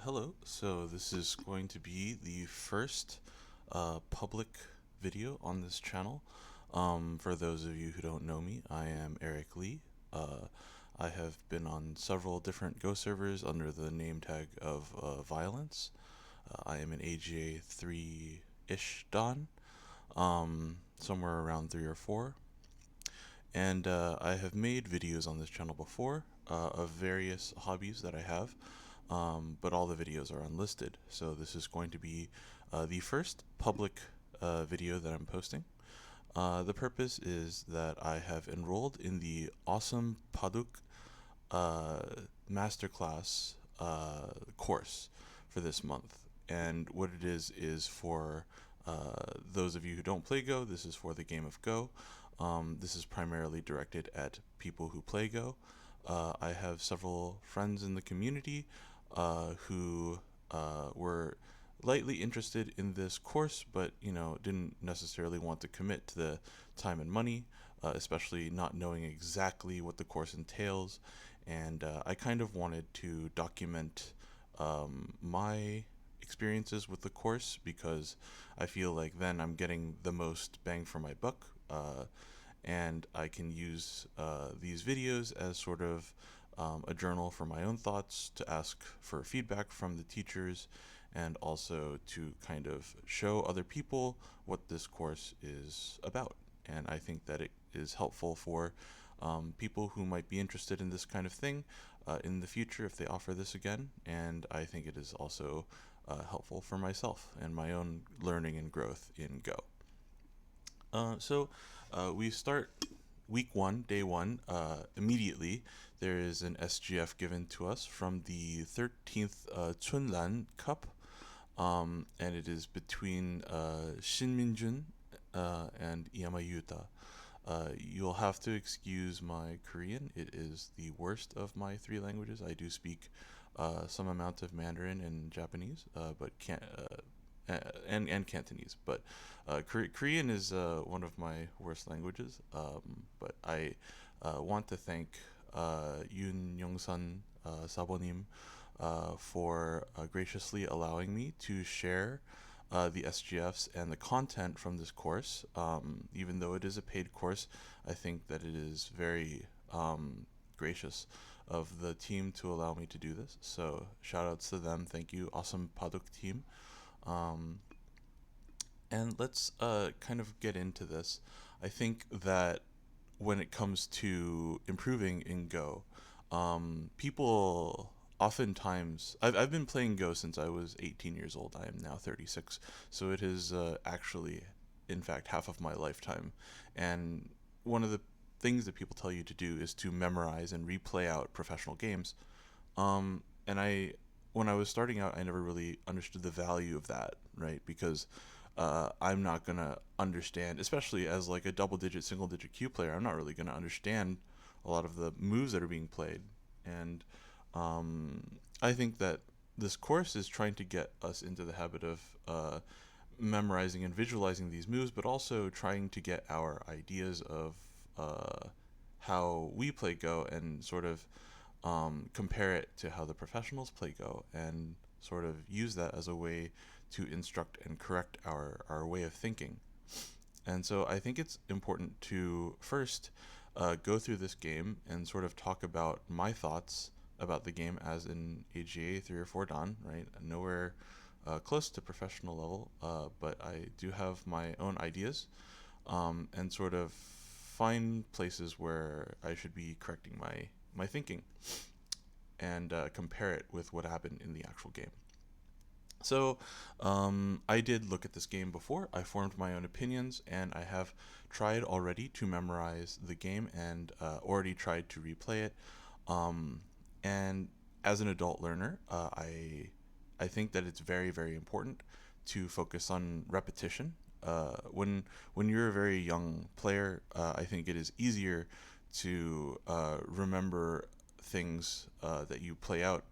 Hello. So this is going to be the first public video on this channel. For those of you who don't know me, I am Eric Lee. I have been on several different Go servers under the name tag of Violence. I am an AGA 3-ish Don, somewhere around 3 or 4. And I have made videos on this channel before of various hobbies that I have, but all the videos are unlisted. So this is going to be the first public video that I'm posting. The purpose is that I have enrolled in the Awesome Baduk Masterclass course for this month. And what it is for those of you who don't play Go, this is for the game of Go. This is primarily directed at people who play Go. I have several friends in the community who were lightly interested in this course, but didn't necessarily want to commit to the time and money, especially not knowing exactly what the course entails. And I kind of wanted to document my experiences with the course because I feel like then I'm getting the most bang for my buck, and I can use these videos as sort of a journal for my own thoughts, to ask for feedback from the teachers, and also to kind of show other people what this course is about. And I think that it is helpful for people who might be interested in this kind of thing in the future if they offer this again. And I think it is also helpful for myself and my own learning and growth in Go. So we start week one, day one, immediately. There is an SGF given to us from the 13th Chunlan Cup, and it is between Shin Min-jun and Yamayuta. You'll have to excuse my Korean. It is the worst of my three languages. I do speak some amount of Mandarin and Japanese, but can't. And Cantonese, but Korean is one of my worst languages. But I want to thank Yoon Youngsun Sabonim for graciously allowing me to share the SGFs and the content from this course. Even though it is a paid course, I think that it is very gracious of the team to allow me to do this. So shout outs to them. Thank you, Awesome Baduk team. And let's kind of get into this. I think that when it comes to improving in Go, people oftentimes, I've been playing Go since I was 18 years old. I am now 36, so it is actually, in fact, half of my lifetime. And one of the things that people tell you to do is to memorize and replay out professional games. And when I was starting out, I never really understood the value of that, right? Because I'm not gonna understand, especially as like a double-digit, single-digit Q player. I'm not really gonna understand a lot of the moves that are being played, and I think that this course is trying to get us into the habit of memorizing and visualizing these moves, but also trying to get our ideas of how we play Go and sort of compare it to how the professionals play Go, and sort of use that as a way to instruct and correct our way of thinking. And so I think it's important to first go through this game and sort of talk about my thoughts about the game as an AGA 3 or 4 Dan, right? Nowhere close to professional level, but I do have my own ideas, and sort of find places where I should be correcting my thinking, and compare it with what happened in the actual game. So I did look at this game before. I formed my own opinions, and I have tried already to memorize the game, and already tried to replay it. And as an adult learner, I think that it's very, very important to focus on repetition. When you're a very young player, I think it is easier to remember things that you play out,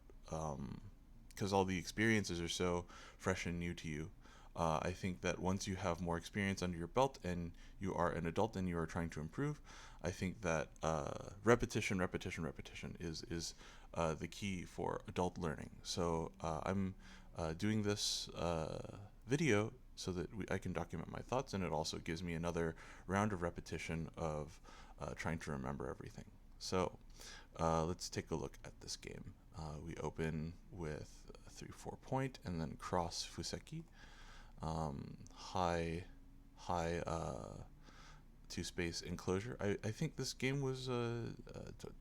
because all the experiences are so fresh and new to you. I think that once you have more experience under your belt and you are an adult and you are trying to improve, I think that repetition is the key for adult learning. So I'm doing this video so that I can document my thoughts, and it also gives me another round of repetition of trying to remember everything. So let's take a look at this game. We open with 3-4 point and then cross fuseki, high 2-space enclosure. I think this game was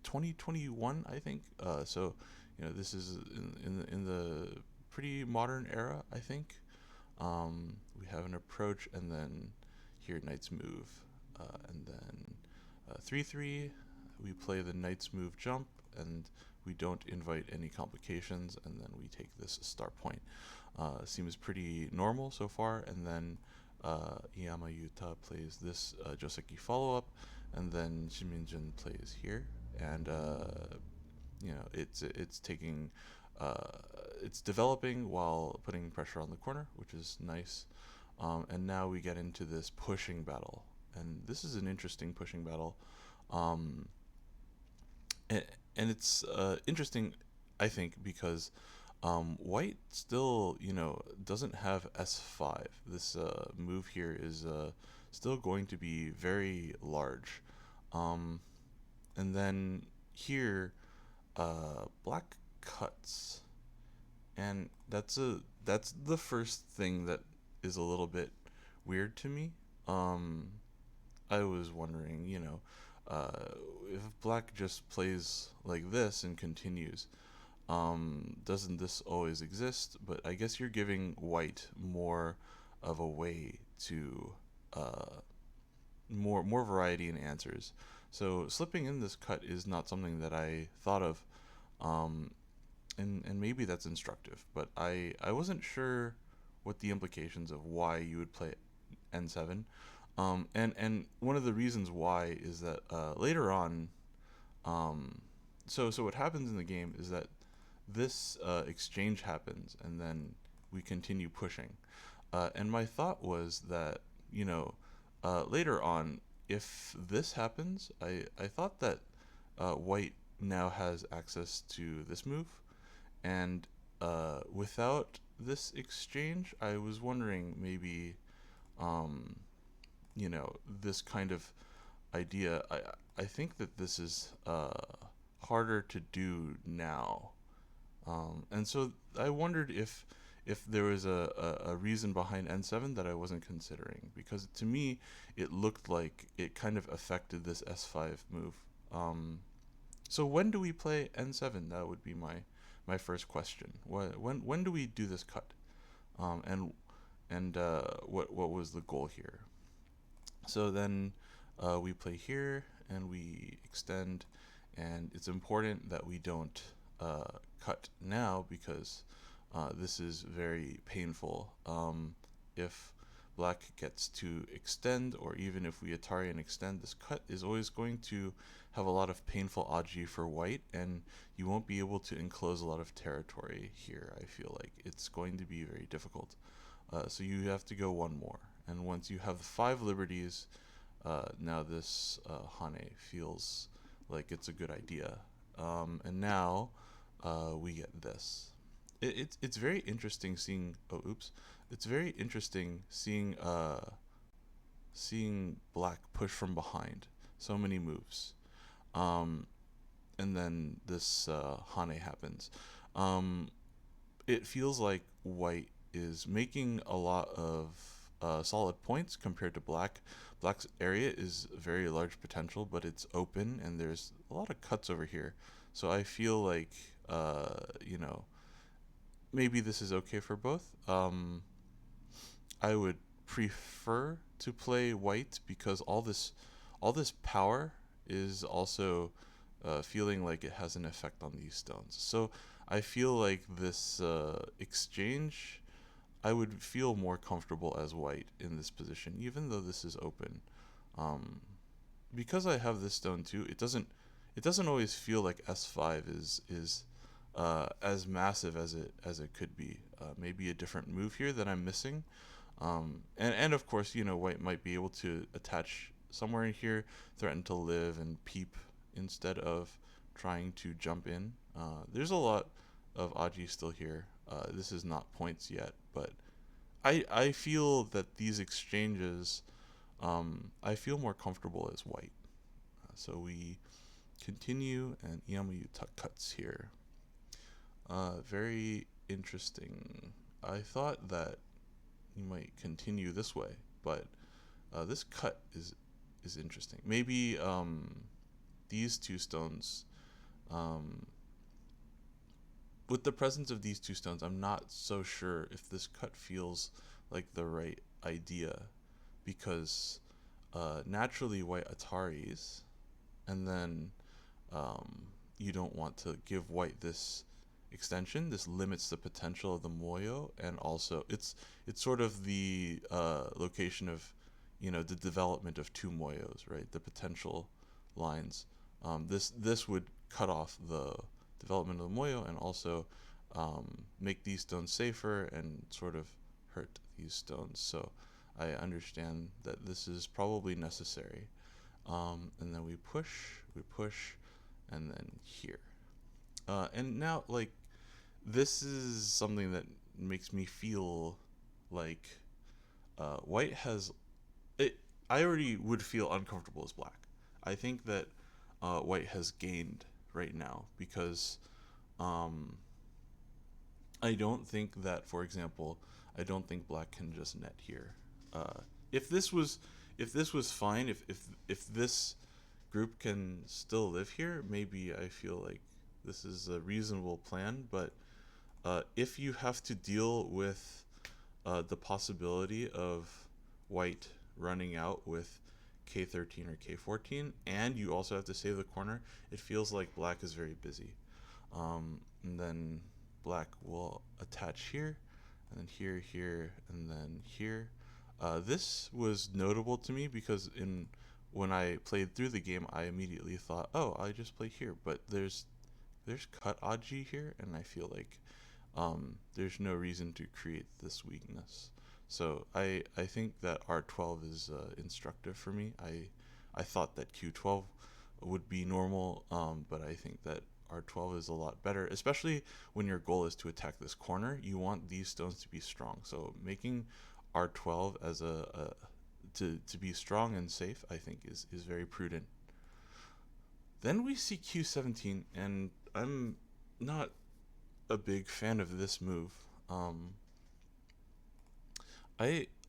2021, I think. So this is in the pretty modern era, I think. We have an approach, and then here knight's move, and then 3-3. We play the knight's move jump, and we don't invite any complications, and then we take this start point. Seems pretty normal so far, and then Iyama Yuta plays this Joseki follow-up, and then Shiminjin plays here, and it's taking it's developing while putting pressure on the corner, which is nice. And now we get into this pushing battle, and this is an interesting pushing battle. And it's interesting, I think, because white still, doesn't have S5. This move here is still going to be very large. And then here, black cuts, and that's the first thing that is a little bit weird to me. I was wondering, if black just plays like this and continues, doesn't this always exist? But I guess you're giving white more of a way to more variety in answers. So slipping in this cut is not something that I thought of, and maybe that's instructive. But I wasn't sure what the implications of why you would play n7. And one of the reasons why is that later on, so what happens in the game is that this exchange happens, and then we continue pushing. And my thought was that later on, if this happens, I thought that white now has access to this move, and without this exchange, I was wondering maybe this kind of idea. I think that this is harder to do now, and so I wondered if there was a reason behind n7 that I wasn't considering, because to me it looked like it kind of affected this s5 move. So when do we play n7? That would be my first question. When do we do this cut? And what was the goal here? So then we play here and we extend, and it's important that we don't cut now, because this is very painful. If black gets to extend, or even if we Atari and extend, this cut is always going to have a lot of painful aji for white, and you won't be able to enclose a lot of territory here. I feel like it's going to be very difficult. So you have to go one more. And once you have 5 liberties, now this Hane feels like it's a good idea. And now we get this. It's very interesting seeing. Oh, oops! It's very interesting seeing seeing black push from behind. So many moves, and then this Hane happens. It feels like white is making a lot of solid points compared to black. Black's area is very large potential, but it's open, and there's a lot of cuts over here. So I feel like maybe this is okay for both. I would prefer to play white, because all this power is also feeling like it has an effect on these stones. So I feel like this exchange, I would feel more comfortable as white in this position, even though this is open. Because I have this stone too, it doesn't always feel like S5 is as massive as it could be. Maybe a different move here that I'm missing. And of course, white might be able to attach somewhere in here, threaten to live and peep instead of trying to jump in. There's a lot of Aji still here. This is not points yet, but I feel that these exchanges, I feel more comfortable as white. So we continue, and Iyamuyu cuts here. Very interesting. I thought that you might continue this way, but this cut is interesting. Maybe these two stones, um, with the presence of these two stones, I'm not so sure if this cut feels like the right idea, because naturally white Ataris, and then you don't want to give white this extension. This limits the potential of the moyo, and also it's sort of the location of, the development of two moyos, right? The potential lines. This would cut off the development of the moyo, and also make these stones safer and sort of hurt these stones. So I understand that this is probably necessary. And then we push, and then here. And now, like, this is something that makes me feel like white has it. I already would feel uncomfortable as black. I think that white has gained right now, because I don't think that, for example, I don't think black can just net here. If this was fine, if this group can still live here, maybe I feel like this is a reasonable plan. But if you have to deal with the possibility of white running out with K13 or K14, and you also have to save the corner, it feels like black is very busy. And then black will attach here, and then here, and then here. This was notable to me because when I played through the game, I immediately thought, oh, I just play here. But there's cut Aji here, and I feel like there's no reason to create this weakness. So I think that R12 is instructive for me. I thought that Q12 would be normal, but I think that R12 is a lot better, especially when your goal is to attack this corner. You want these stones to be strong. So making R12 as to be strong and safe, I think is very prudent. Then we see Q17, and I'm not a big fan of this move.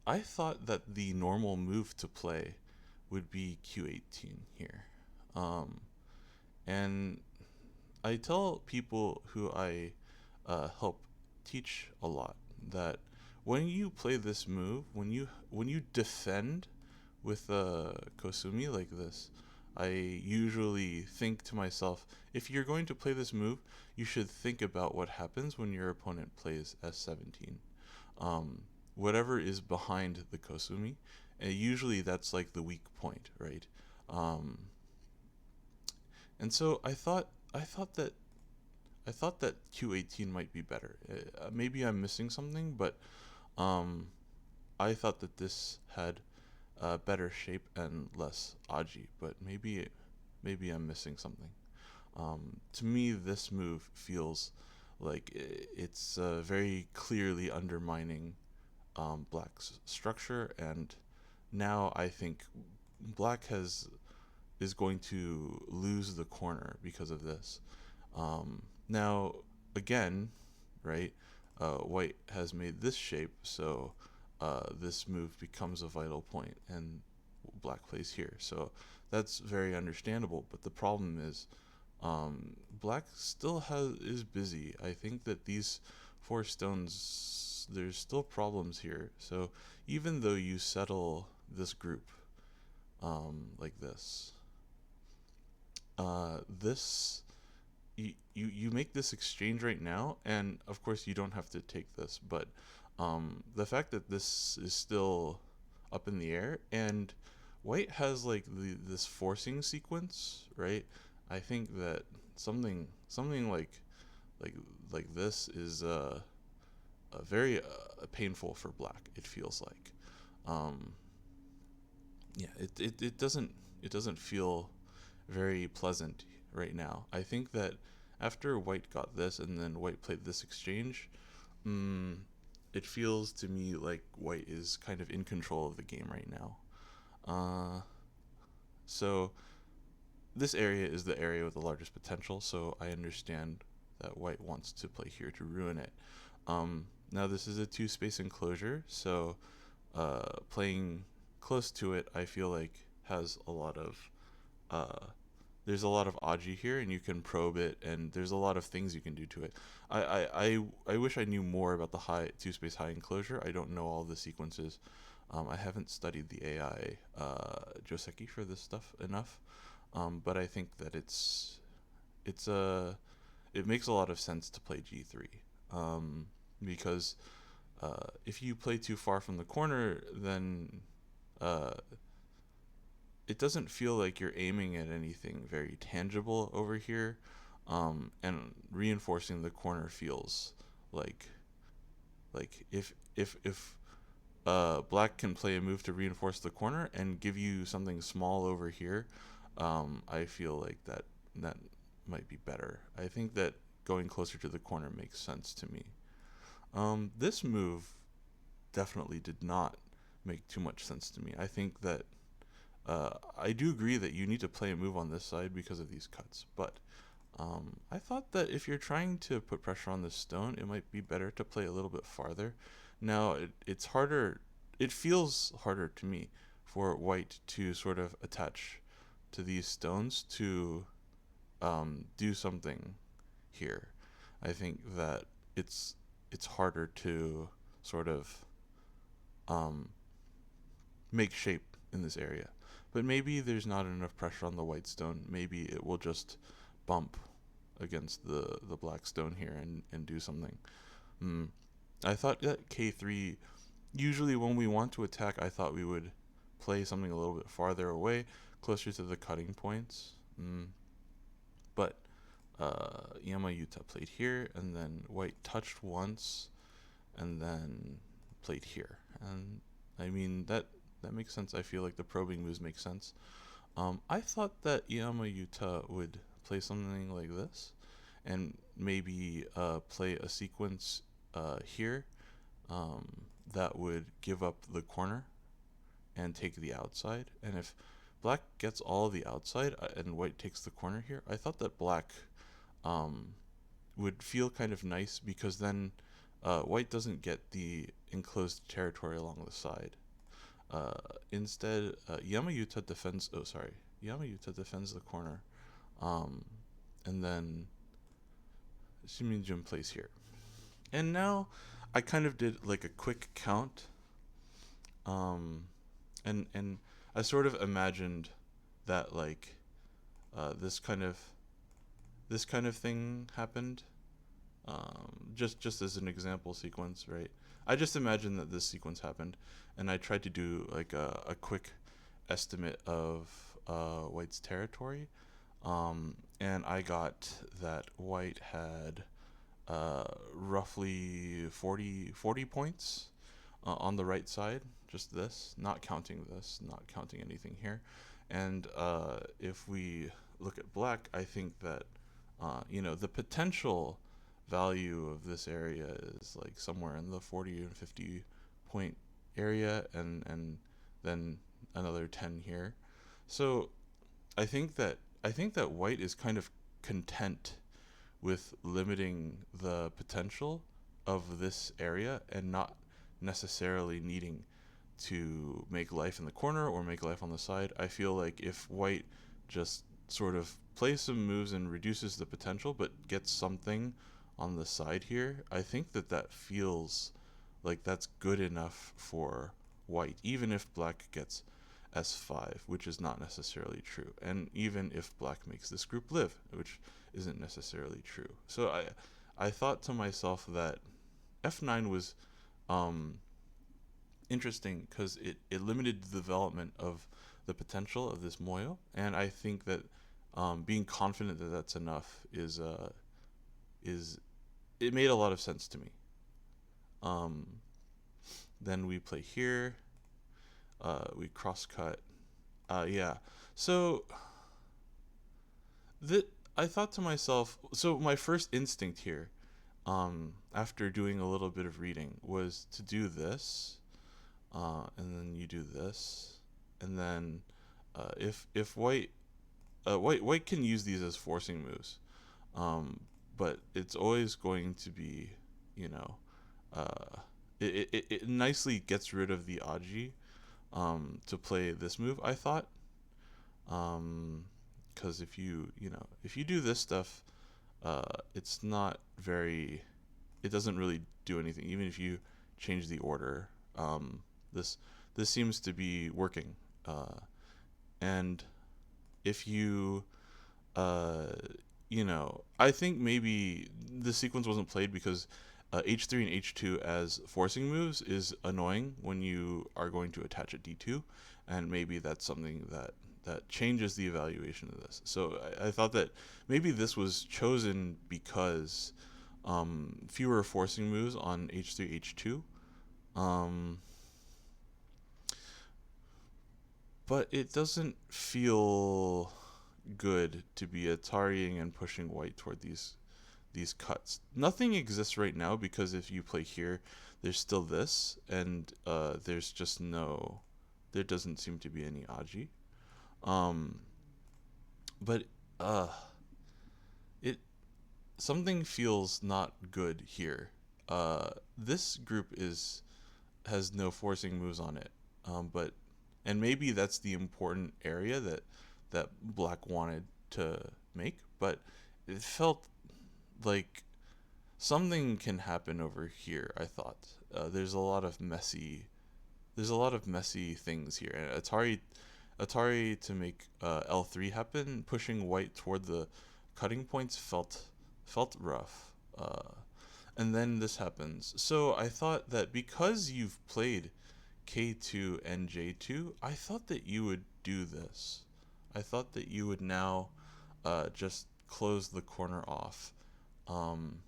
I thought that the normal move to play would be Q18 here. And I tell people who I help teach a lot that when you play this move, when you defend with a Kosumi like this, I usually think to myself, if you're going to play this move, you should think about what happens when your opponent plays S17. Whatever is behind the Kosumi, usually that's like the weak point, right? And so I thought that Q18 might be better. Maybe I'm missing something, but I thought that this had better shape and less Aji, but maybe I'm missing something. To me, this move feels like it's very clearly undermining black's structure, and now I think black is going to lose the corner because of this. Now, again, right, white has made this shape, so this move becomes a vital point, and black plays here. So that's very understandable, but the problem is black still is busy. I think that these 4 stones, there's still problems here. So even though you settle this group like this, you make this exchange right now, and of course you don't have to take this, but the fact that this is still up in the air, and white has like this forcing sequence, right? I think that something like this is very painful for black. It feels like, yeah, it doesn't feel very pleasant right now. I think that after white got this and then white played this exchange, mm, it feels to me like white is kind of in control of the game right now. Uh, so this area is the area with the largest potential, so I understand that white wants to play here to ruin it. Now this is a two space enclosure, so playing close to it, I feel like has a lot of uh, there's a lot of Aji here, and you can probe it, and there's a lot of things you can do to it. I wish I knew more about the high two space high enclosure. I don't know all the sequences. I haven't studied the AI Joseki for this stuff enough, but I think that it's a it makes a lot of sense to play G3, because if you play too far from the corner, then uh, it doesn't feel like you're aiming at anything very tangible over here, and reinforcing the corner feels like if black can play a move to reinforce the corner and give you something small over here, I feel like that might be better. I think that going closer to the corner makes sense to me. This move definitely did not make too much sense to me. I think that I do agree that you need to play a move on this side because of these cuts, but I thought that if you're trying to put pressure on this stone, it might be better to play a little bit farther. Now, it's harder, it feels harder to me for white to sort of attach to these stones to do something here. I think that it's harder to sort of um, make shape in this area. But maybe there's not enough pressure on the white stone. Maybe it will just bump against the black stone here and do something. Mm. I thought that K3, usually when we want to attack, I thought we would play something a little bit farther away, closer to the cutting points. But Yama Yuta played here, and then white touched once, and then played here. And I mean, that makes sense. I feel like the probing moves make sense. I thought that Yama Yuta would play something like this, and maybe play a sequence here that would give up the corner and take the outside. And if black gets all of the outside and white takes the corner here, I thought that black would feel kind of nice, because then white doesn't get the enclosed territory along the side. Instead, Yamayuta defends. Oh, sorry. Yamayuta defends the corner, and then Shiminjun plays here. And now, I kind of did like a quick count, and I sort of imagined that like this kind of thing happened. Just as an example sequence, right? I just imagined that this sequence happened, and I tried to do like a quick estimate of white's territory, and I got that white had roughly 40 points on the right side, just this, not counting anything here. And if we look at black, I think that the potential value of this area is like somewhere in the 40 and 50 point area, and then another 10 here. So I think that white is kind of content with limiting the potential of this area and not necessarily needing to make life in the corner or make life on the side. I feel like if white just sort of plays some moves and reduces the potential but gets something on the side here, I think that feels like that's good enough for white, even if black gets S5, which is not necessarily true, and even if black makes this group live, which isn't necessarily true. So I thought to myself that F9 was interesting because it limited the development of the potential of this Moyo, and I think that being confident that that's enough is it made a lot of sense to me. Um, then we play here. We cross cut. Yeah. So I thought to myself, so my first instinct here, after doing a little bit of reading, was to do this, and then you do this, and then if white can use these as forcing moves, um, but it's always going to be, you know, uh, it nicely gets rid of the Aji to play this move. I thought, because if you do this stuff, it's not very, it doesn't really do anything. Even if you change the order, this this seems to be working, and if you uh, I think maybe the sequence wasn't played because H3 and H2 as forcing moves is annoying when you are going to attach a D2, and maybe that's something that changes the evaluation of this. So I thought that maybe this was chosen because fewer forcing moves on H3, H2. Um, but it doesn't feel good to be Atariing and pushing white toward these cuts. Nothing exists right now because if you play here, there's still this, and there's just there doesn't seem to be any Aji. Um, but uh, it something feels not good here. This group has no forcing moves on it, but and maybe that's the important area that Black wanted to make, but it felt like something can happen over here. I thought there's a lot of messy things here, and Atari to make L3 happen, pushing white toward the cutting points felt rough. And then this happens. So I thought that because you've played K2 and J2, I thought that you would do this. I thought that you would now just close the corner off. Um,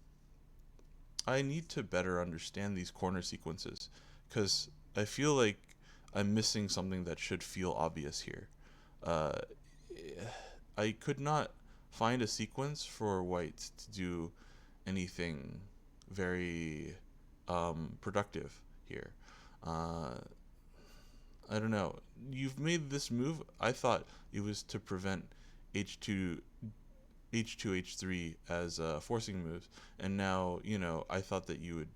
I need to better understand these corner sequences because I feel like I'm missing something that should feel obvious here. Uh, I could not find a sequence for white to do anything very productive here. Uh, I don't know. You've made this move. I thought it was to prevent H2 H2 H3 as forcing moves, and now I thought that you would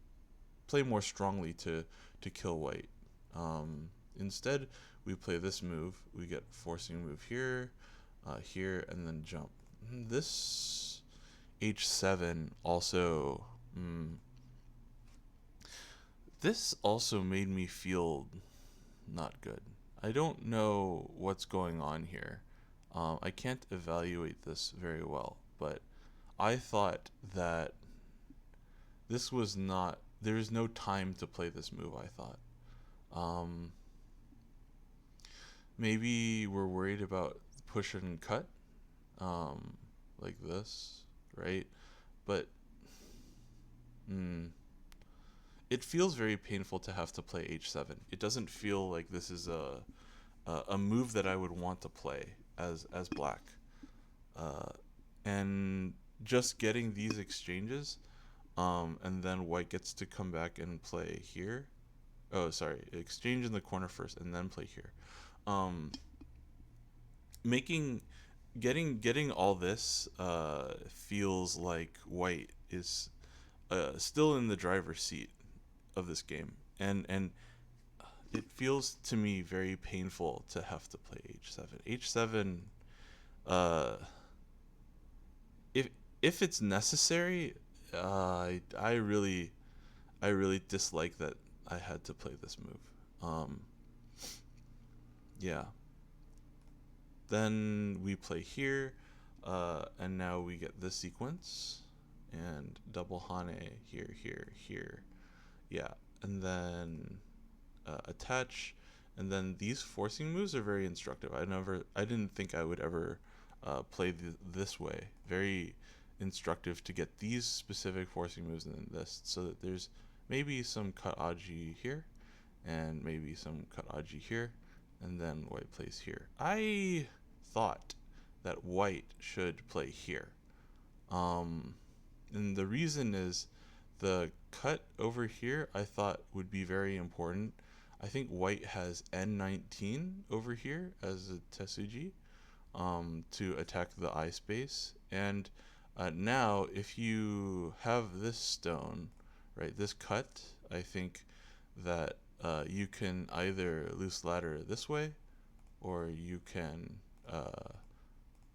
play more strongly to kill white. Instead, we play this move. We get forcing move here, here, and then jump. This H7 also. This also made me feel not good. I don't know what's going on here. I can't evaluate this very well, but I thought that this was not. There is no time to play this move. I thought. Um, Maybe we're worried about push and cut, um, like this, right? But it feels very painful to have to play H7. It doesn't feel like this is a move that I would want to play as black. Uh, and just getting these exchanges, and then white gets to come back and play here. Oh, sorry, exchange in the corner first, and then play here. Um, making getting all this feels like white is still in the driver's seat of this game, and it feels to me very painful to have to play H7. H7, uh, if if it's necessary, I really dislike that I had to play this move. Um, yeah. Then we play here, and now we get this sequence, and double Hane here, here, here. Yeah, and then attach, and then these forcing moves are very instructive. I didn't think I would ever play this way. Very instructive to get these specific forcing moves and then this, so that there's maybe some cut Aji here, and maybe some cut Aji here, and then white plays here. I thought that white should play here. Um, and the reason is the cut over here I thought would be very important. I think white has N19 over here as a Tesuji, to attack the eye space. And now, if you have this stone, right, this cut, I think that you can either loose ladder this way, or you can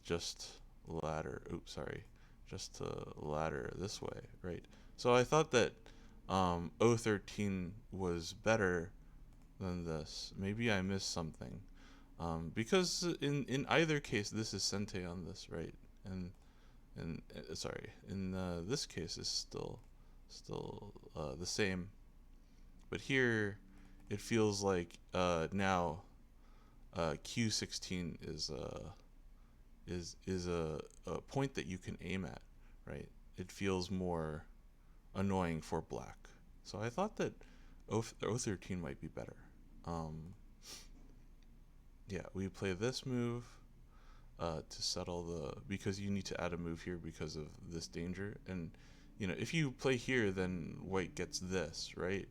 just ladder. Oops, sorry, just ladder this way, right? So I thought that 013 was better than this. Maybe I missed something. Because in either case, this is Sente on this, right? And sorry, in this case is still the same. But here, it feels like now Q16 is a point that you can aim at, right? It feels more annoying for black. So I thought that 013 might be better. Um, yeah, we play this move to settle because you need to add a move here because of this danger. And, if you play here, then white gets this, right?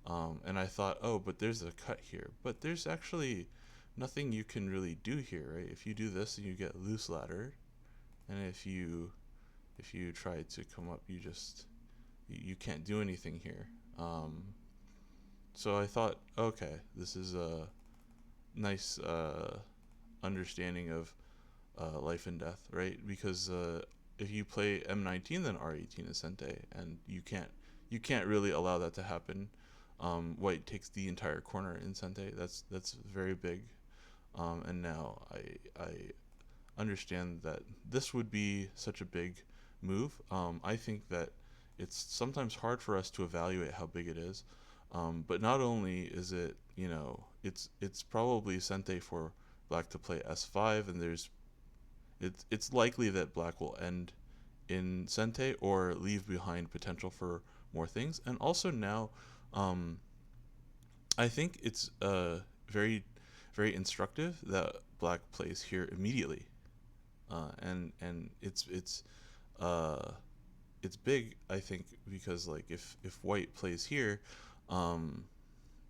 And I thought, oh, but there's a cut here. But there's actually nothing you can really do here, right? If you do this, you get loose ladder. And if you try to come up, you can't do anything here. So I thought, okay, this is a nice understanding of life and death, right? Because if you play M19, then R18 is Sente, and you can't really allow that to happen. White takes the entire corner in Sente. That's very big. And now I understand that this would be such a big move. I think that it's sometimes hard for us to evaluate how big it is. But not only is it, it's probably Sente for black to play S5, and it's likely that black will end in Sente or leave behind potential for more things. And also now, I think it's very, very instructive that black plays here immediately, and uh, it's big. I think because like if white plays here, um,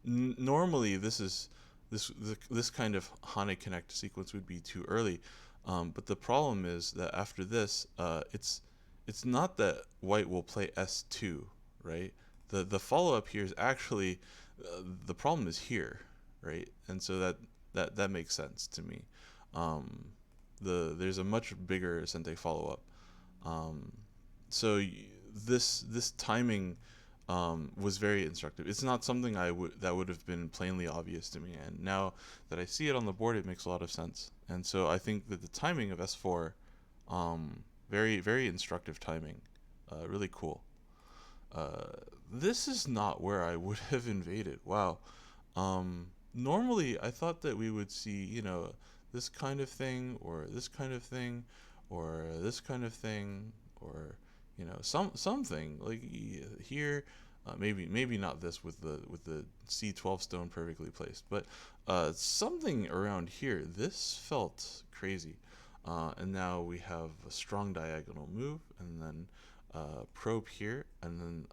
normally this kind of Hane Connect sequence would be too early, but the problem is that after this, it's not that white will play S2, right? The follow up here is actually the problem is here, right? And so that makes sense to me. Um, there's a much bigger Sente follow up. Um, so this timing was very instructive. It's not something that would have been plainly obvious to me, and now that I see it on the board, it makes a lot of sense. And so I think that the timing of S4, very very instructive timing, really cool. Uh, this is not where I would have invaded. Wow. Normally, I thought that we would see, this kind of thing, or this kind of thing, or this kind of thing, or something like here. Maybe not this with the C12 stone perfectly placed, but something around here. This felt crazy. And now we have a strong diagonal move, and then probe here, and then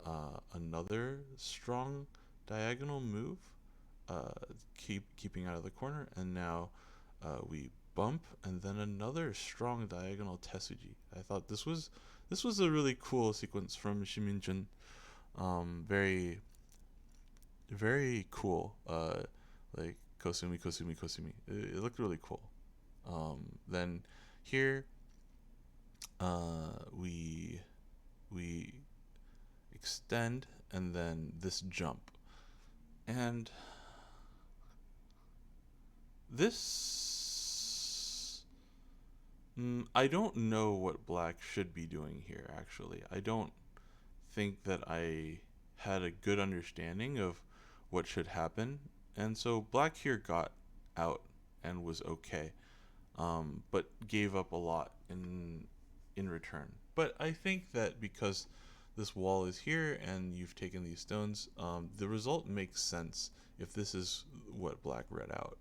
another strong diagonal move, keeping out of the corner, and now we bump, and then another strong diagonal Tesuji. I thought this was a really cool sequence from Shiminjun. Very very cool. Like Kosumi Kosumi Kosumi. It looked really cool. Then here, we extend, and then this jump, and this I don't know what black should be doing here. Actually, I don't think that I had a good understanding of what should happen, and so black here got out and was okay, but gave up a lot in return. But I think that because this wall is here and you've taken these stones, the result makes sense if this is what black read out.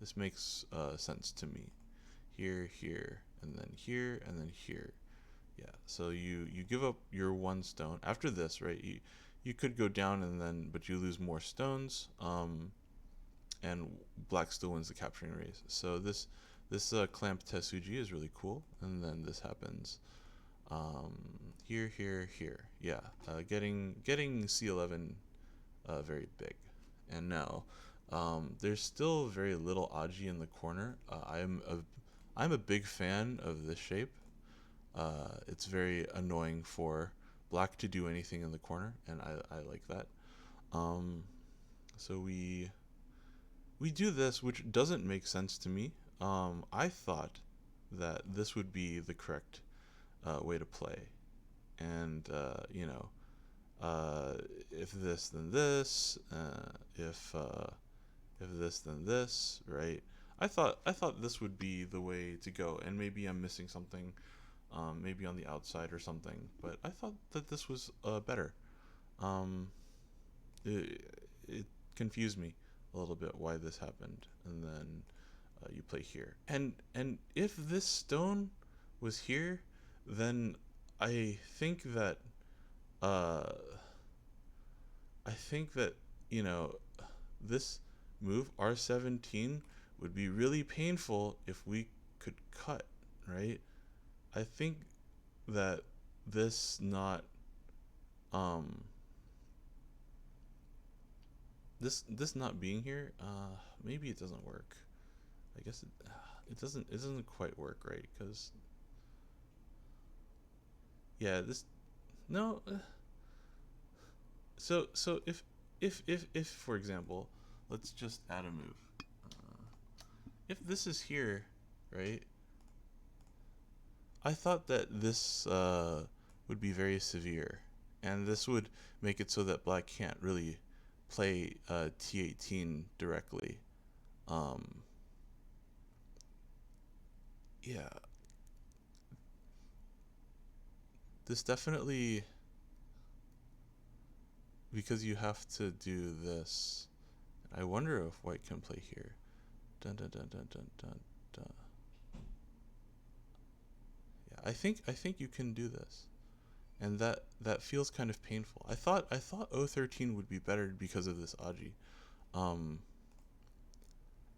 This makes sense to me. Here, here, and then here, and then here. Yeah. So you give up your one stone after this, right? You could go down and then, but you lose more stones. And black still wins the capturing race. So this clamp Tetsuji is really cool. And then this happens um, here. Yeah, getting C11 very big. And now there's still very little Aji in the corner. I'm a big fan of this shape. It's very annoying for black to do anything in the corner, and I like that. Um, so we do this, which doesn't make sense to me. I thought that this would be the correct way to play, and if this then this, if this then this, right? I thought this would be the way to go, and maybe I'm missing something, maybe on the outside or something. But I thought that this was better. Um, it confused me a little bit why this happened, and then you play here, and if this stone was here, then I think that uh, I think that you know this move R17 would be really painful if we could cut, right? I think that this not um this not being here, maybe it doesn't work. I guess it doesn't quite work, right? Because yeah, this no. So if for example, let's just add a move. If this is here, right? I thought that this would be very severe, and this would make it so that black can't really play T18 directly. Um, yeah, this definitely, because you have to do this. I wonder if white can play here. Dun dun dun dun dun dun dun. Yeah, I think you can do this, and that feels kind of painful. I thought O13 would be better because of this Aji. Um,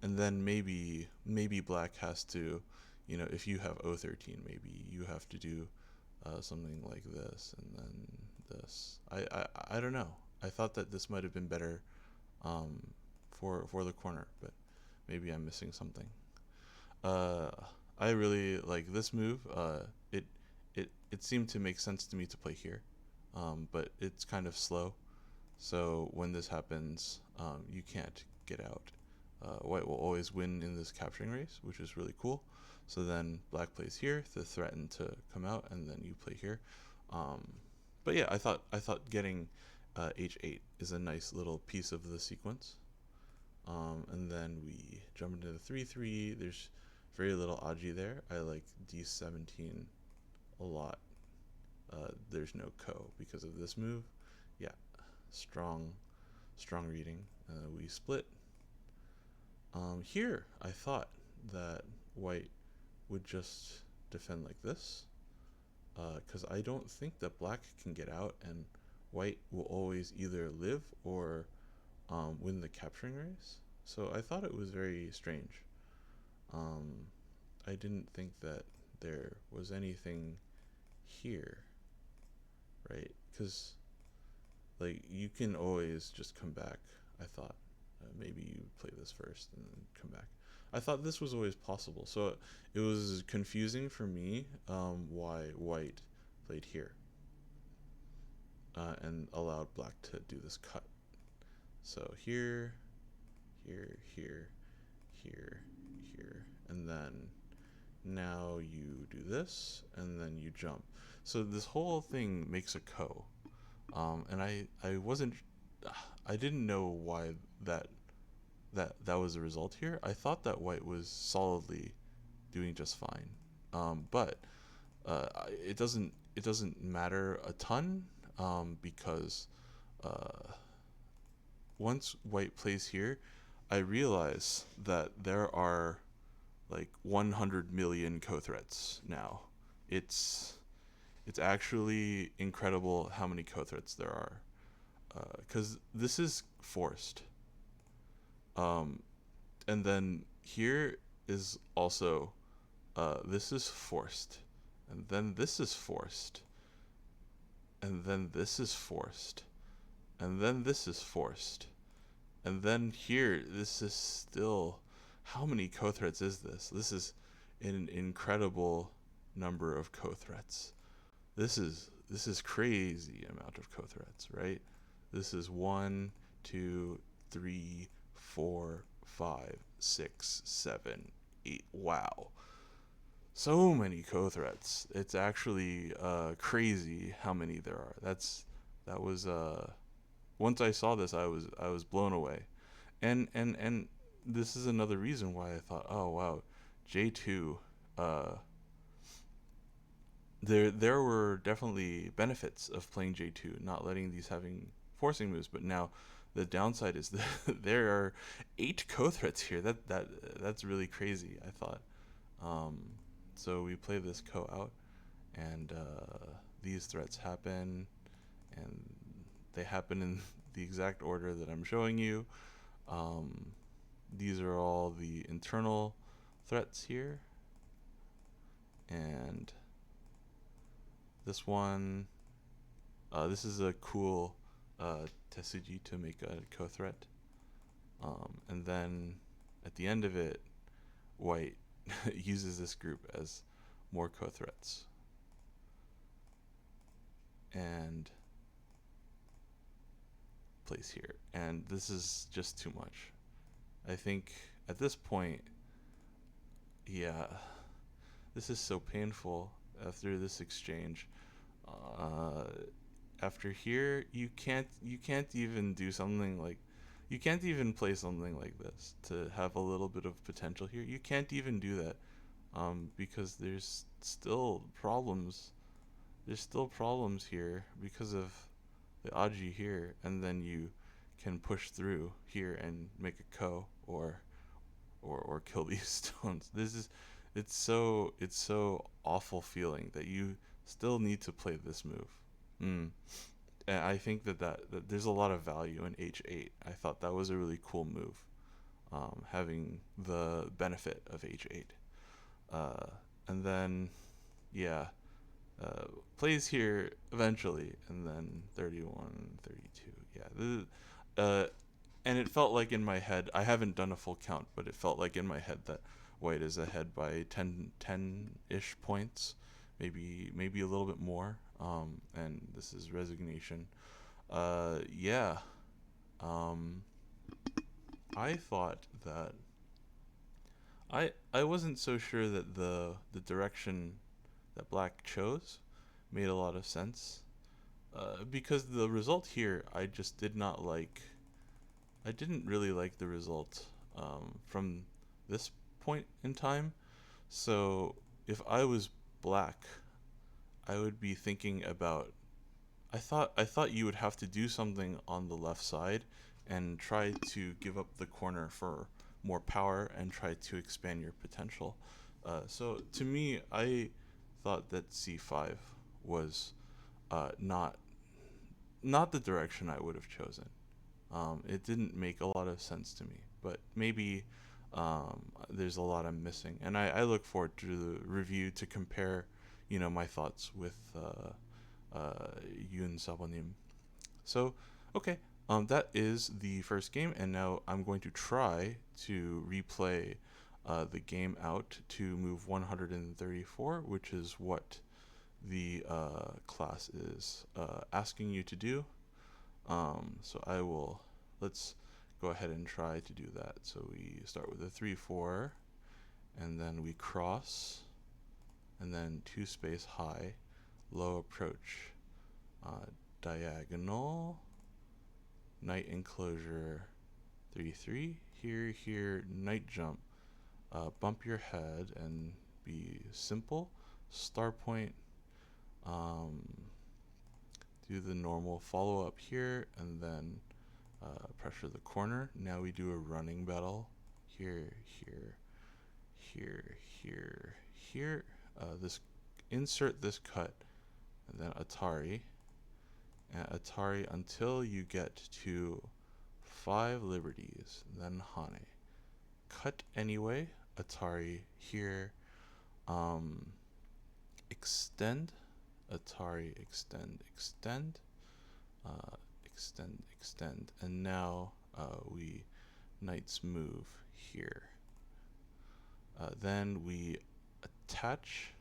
and then maybe black has to, if you have O13, maybe you have to do something like this and then this. I don't know. I thought that this might have been better um, for the corner, but maybe I'm missing something. Uh, I really like this move. It seemed to make sense to me to play here, but it's kind of slow. So when this happens, you can't get out. White will always win in this capturing race, which is really cool. So then black plays here to threaten to come out, and then you play here. Um, but yeah, I thought getting h8 is a nice little piece of the sequence. And then we jump into the 3-3. There's very little Aji there. I like d17 a lot. There's no ko because of this move. Yeah, strong reading. We split. Here, I thought that white would just defend like this, because I don't think that black can get out, and white will always either live or win the capturing race. So I thought it was very strange. Um, I didn't think that there was anything here, right? Because like you can always just come back. I thought maybe you play this first and then come back. I thought this was always possible, so it was confusing for me why white played here and allowed black to do this cut. So here, here, here, here, here, and then now you do this, and then you jump. So this whole thing makes a ko, and I didn't know why that was the result here. I thought that white was solidly doing just fine, but it doesn't matter a ton, because once white plays here, I realize that there are like 100 million co-threats now. It's It's actually incredible how many co-threats there are. Because this is forced. Um, and then here is also, this is forced. And then this is forced. And then this is forced. And then this is forced. And then here, this is still, how many co-threats is this? This is an incredible number of co-threats. This is crazy amount of co-threats, right? This is 1, 2, 3, 4, 5, 6, 7, 8. Wow. So many co-threats. It's actually crazy how many there are. That was once I saw this, I was blown away. And this is another reason why I thought, oh wow, J2. Uh, there were definitely benefits of playing J2, not letting these having forcing moves. But now, the downside is that there are 8 co-threats here. That's really crazy. I thought. Um, so we play this co out, and these threats happen, and they happen in the exact order that I'm showing you. Um, these are all the internal threats here, and this one, this is a cool Tesuji to make a co-threat. And then at the end of it, white uses this group as more co-threats. And plays here. And this is just too much. I think at this point, yeah, this is so painful after this exchange. Uh, After here, you can't even do something like, you can't even play something like this to have a little bit of potential here. You can't even do that, because there's still problems. There's still problems here because of the Aji here, and then you can push through here and make a ko, or kill these stones. It's so awful feeling that you still need to play this move. Mm. And I think that there's a lot of value in H8. I thought that was a really cool move, having the benefit of H8. Uh, and then, yeah, plays here eventually, and then 31, 32. Yeah, uh, and it felt like in my head, I haven't done a full count, but it felt like in my head that white is ahead by 10-ish points, maybe a little bit more. And this is resignation. Yeah. Um, I thought that I wasn't so sure that the direction that black chose made a lot of sense. Because the result here, I just did not like. I didn't really like the result, from this point in time. So if I was black, I would be thinking about. I thought you would have to do something on the left side and try to give up the corner for more power and try to expand your potential. So to me, I thought that C5 was, not the direction I would have chosen. It didn't make a lot of sense to me, but maybe, there's a lot I'm missing, and I look forward to the review to compare, my thoughts with Yoon Sabonim. So, okay, that is the first game, and now I'm going to try to replay the game out to move 134, which is what the class is asking you to do. So let's go ahead and try to do that. So we start with a 3-4, and then we cross, and then 2 space high, low approach, diagonal, knight enclosure, 3-3, here, knight jump, bump your head and be simple, star point, um, do the normal follow up here, and then pressure the corner. Now we do a running battle, here, here, here. This insert this cut and then Atari, and Atari until you get to 5 liberties, then Hane. Cut anyway, Atari here, extend, Atari extend, extend, extend, extend, and now we knights move here. Then we attach,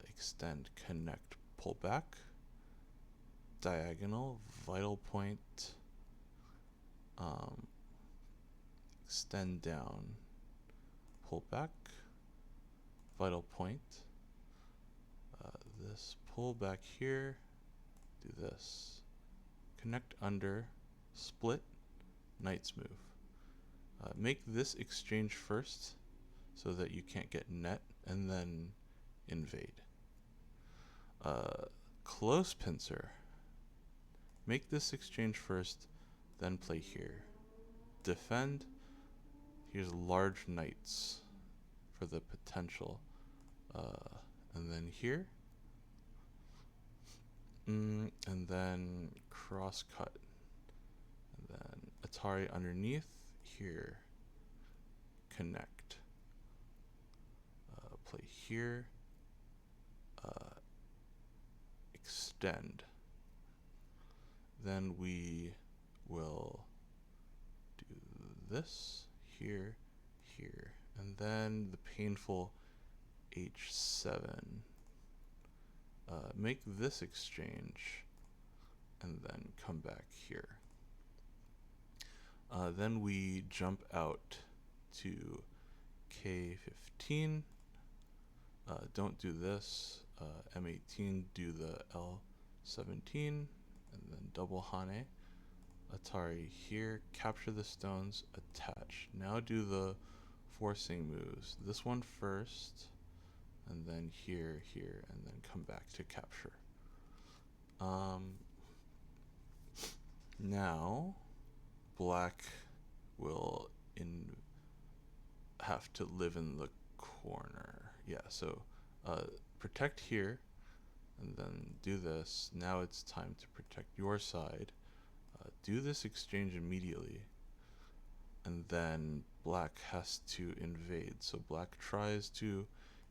extend, connect, pull back, diagonal, vital point, extend down, pull back, vital point, this, pull back here, do this, connect under, split, knights move. Make this exchange first so that you can't get net, and then invade. Close pincer. Make this exchange first, then play here. Defend. Here's large knights for the potential. And then here. And then cross cut. And then Atari underneath. Here. Connect. Play here. Extend. Then we will do this here, here, and then the painful H7. Make this exchange and then come back here. Then we jump out to K15. Don't do this. M18, do the L17, and then double Hane. Atari here, capture the stones, attach. Now do the forcing moves. This one first, and then here, here, and then come back to capture. Now, black will have to live in the corner. Yeah, so protect here, and then do this. Now it's time to protect your side. Do this exchange immediately, and then black has to invade. So black tries to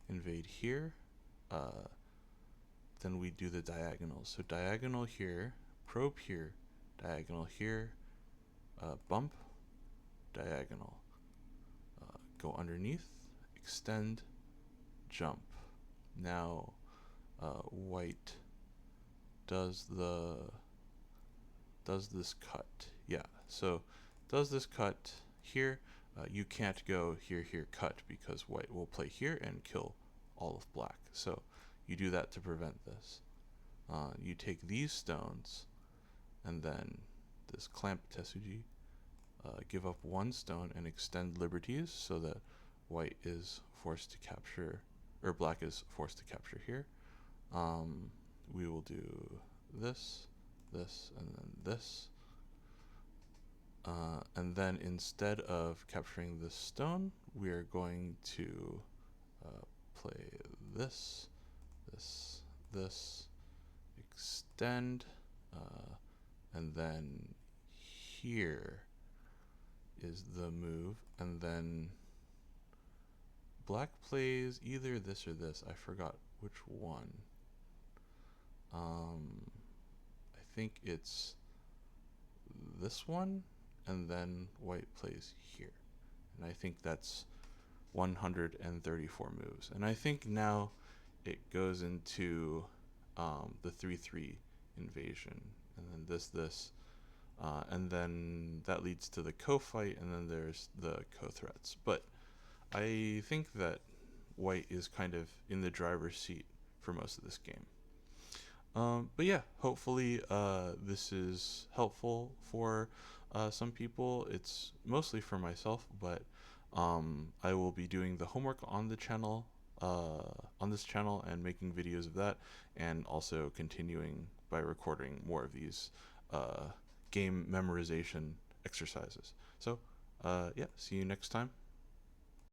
invade here. Then we do the diagonal. So diagonal here, probe here, diagonal here, bump, diagonal. Go underneath, extend, jump. Now white does this cut. Yeah, so does this cut here. You can't go here, here, cut, because white will play here and kill all of black. So you do that to prevent this. You take these stones, and then this clamp Tetsuji, give up one stone and extend liberties so that white is forced to capture, or black is forced to capture here. We will do this, this, and then this. And then instead of capturing this stone, we are going to play this, this, this, extend, and then here is the move, and then black plays either this or this. I forgot which one. I think it's this one, and then white plays here. And I think that's 134 moves. And I think now it goes into the 3-3 invasion, and then this, and then that leads to the co-fight, and then there's the co-threats. But I think that white is kind of in the driver's seat for most of this game. But yeah, hopefully this is helpful for some people. It's mostly for myself, but I will be doing the homework on the channel, on this channel, and making videos of that, and also continuing by recording more of these game memorization exercises. So yeah, see you next time.